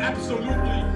Absolutely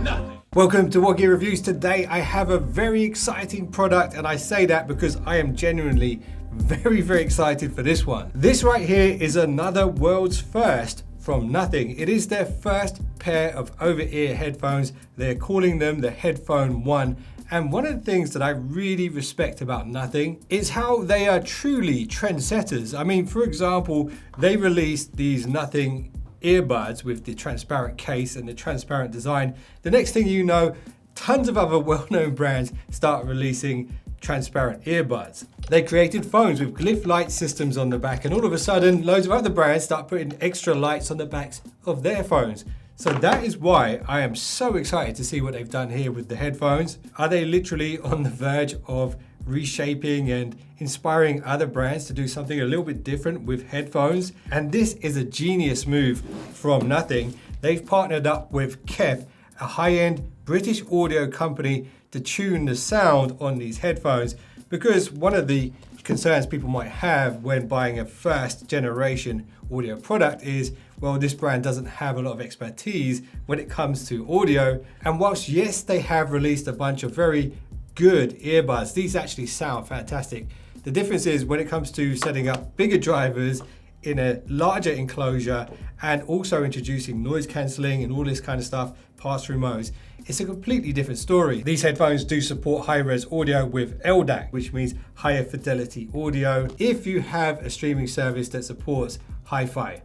nothing. Welcome to What Gear Reviews. Today I have a very exciting product, and I say that because I am genuinely very excited for this one. This right here is another world's first from Nothing. It is their first pair of over-ear headphones. They're calling them the Headphone 1. And one of the things that I really respect about Nothing is how they are truly trendsetters. I mean, for example, they released these Nothing earbuds with the transparent case and the transparent design. The next thing you know, tons of other well-known brands start releasing transparent earbuds. They created phones with glyph light systems on the back, and all of a sudden, loads of other brands start putting extra lights on the backs of their phones. So that is why I am so excited to see what they've done here with the headphones. Are they literally on the verge of reshaping and inspiring other brands to do something a little bit different with headphones? And this is a genius move from Nothing. They've partnered up with KEF, a high-end British audio company, to tune the sound on these headphones, because one of the concerns people might have when buying a first generation audio product is, well, this brand doesn't have a lot of expertise when it comes to audio. And whilst yes, they have released a bunch of very good earbuds, these actually sound fantastic. The difference is when it comes to setting up bigger drivers in a larger enclosure and also introducing noise cancelling and all this kind of stuff, pass-through modes, it's a completely different story. These headphones do support high-res audio with LDAC, which means higher fidelity audio, if you have a streaming service that supports hi-fi.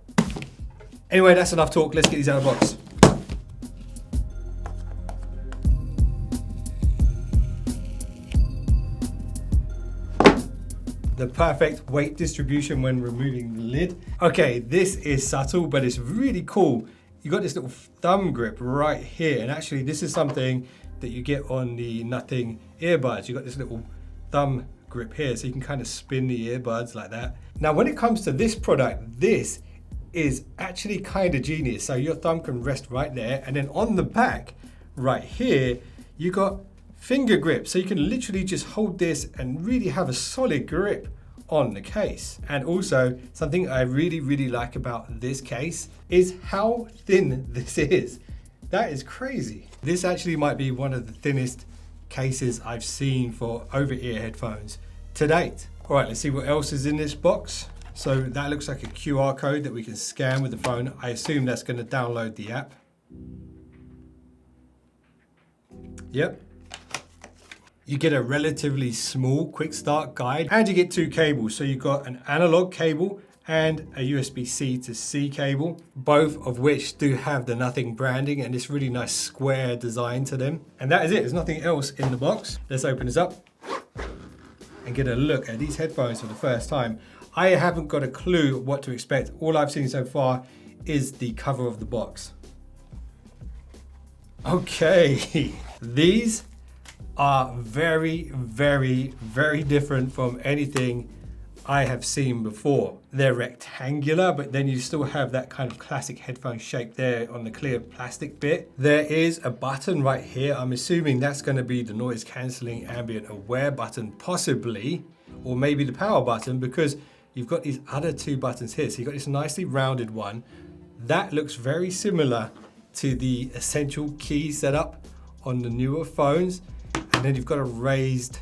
Anyway, that's enough talk. Let's get these out of the box. The perfect weight distribution when removing the lid. Okay, this is subtle, but it's really cool. You got this little thumb grip right here, and actually this is something that you get on the Nothing earbuds. You got this little thumb grip here, so you can kind of spin the earbuds like that. Now, when it comes to this product, this is actually kind of genius. So your thumb can rest right there, and then on the back right here, you got finger grip, so you can literally just hold this and really have a solid grip on the case. And also, something I really like about this case is how thin this is. That is crazy. This actually might be one of the thinnest cases I've seen for over-ear headphones to date. All right, let's see what else is in this box. So that looks like a QR code that we can scan with the phone. I assume that's going to download the app. Yep. You get a relatively small quick start guide, and you get two cables. So you've got an analog cable and a USB-C to C cable, both of which do have the Nothing branding and this really nice square design to them. And that is it. There's nothing else in the box. Let's open this up and get a look at these headphones for the first time. I haven't got a clue what to expect. All I've seen so far is the cover of the box. Okay, these are very different from anything I have seen before. They're rectangular, but then you still have that kind of classic headphone shape there on the clear plastic bit. There is a button right here. I'm assuming that's going to be the noise cancelling ambient aware button, possibly, or maybe the power button, because you've got these other two buttons here. So you've got this nicely rounded one. That looks very similar to the Essential key setup on the newer phones. And then you've got a raised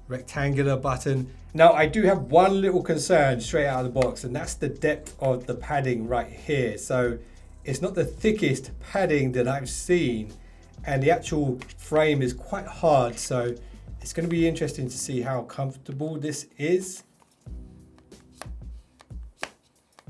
rectangular button. Now, I do have one little concern straight out of the box, and that's the depth of the padding right here. So it's not the thickest padding that I've seen, and the actual frame is quite hard. So it's going to be interesting to see how comfortable this is.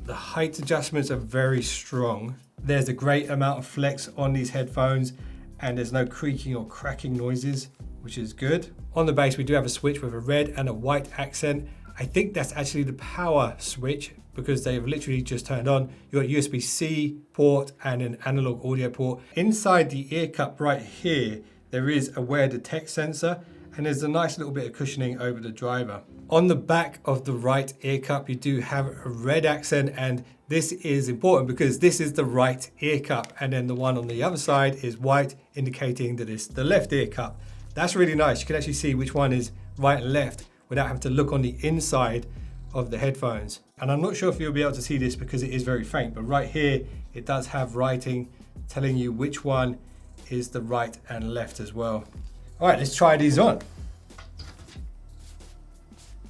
The height adjustments are very strong. There's a great amount of flex on these headphones, and there's no creaking or cracking noises, which is good. On the base, we do have a switch with a red and a white accent. I think that's actually the power switch because they've literally just turned on. You've got USB-C port and an analog audio port. Inside the ear cup right here, there is a wear detect sensor, and there's a nice little bit of cushioning over the driver. On the back of the right ear cup, you do have a red accent, and this is important because this is the right ear cup, and then the one on the other side is white, indicating that it's the left ear cup. That's really nice. You can actually see which one is right and left without having to look on the inside of the headphones. And I'm not sure if you'll be able to see this because it is very faint, but right here, it does have writing telling you which one is the right and left as well. All right, let's try these on.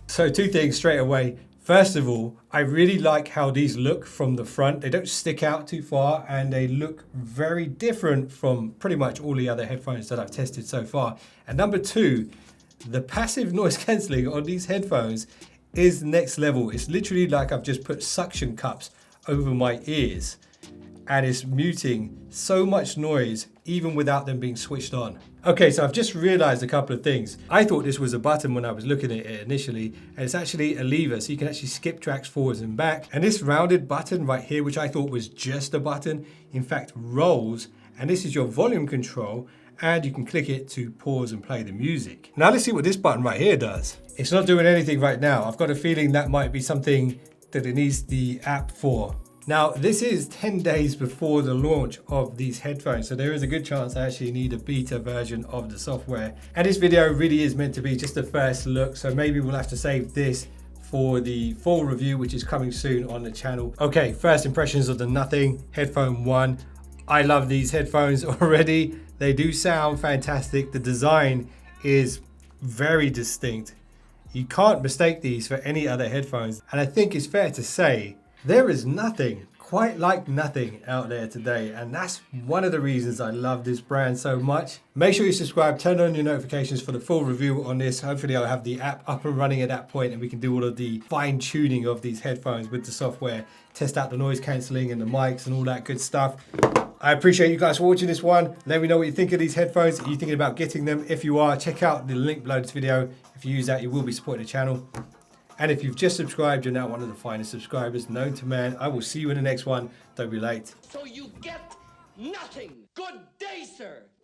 So two things straight away. First of all, I really like how these look from the front. They don't stick out too far and they look very different from pretty much all the other headphones that I've tested so far. And number two, the passive noise cancelling on these headphones is next level. It's literally like I've just put suction cups over my ears and it's muting so much noise even without them being switched on. Okay, so I've just realized a couple of things. I thought this was a button when I was looking at it initially, and it's actually a lever, so you can actually skip tracks forwards and back. And this rounded button right here, which I thought was just a button, in fact rolls, and this is your volume control, and you can click it to pause and play the music. Now let's see what this button right here does. It's not doing anything right now. I've got a feeling that might be something that it needs the app for. Now, this is 10 days before the launch of these headphones, so there is a good chance I actually need a beta version of the software. And this video really is meant to be just a first look, so maybe we'll have to save this for the full review, which is coming soon on the channel. Okay, first impressions of the Nothing Headphone 1. I love these headphones already. They do sound fantastic. The design is very distinct. You can't mistake these for any other headphones. And I think it's fair to say, there is nothing quite like Nothing out there today, and that's one of the reasons I love this brand so much. Make sure you subscribe, turn on your notifications for the full review on this. Hopefully I'll have the app up and running at that point and we can do all of the fine tuning of these headphones with the software, test out the noise cancelling and the mics and all that good stuff. I appreciate you guys for watching this one. Let me know what you think of these headphones. Are you thinking about getting them? If you are, check out the link below this video. If you use that, you will be supporting the channel. And if you've just subscribed, you're now one of the finest subscribers known to man. I will see you in the next one. Don't be late. So you get nothing. Good day, sir.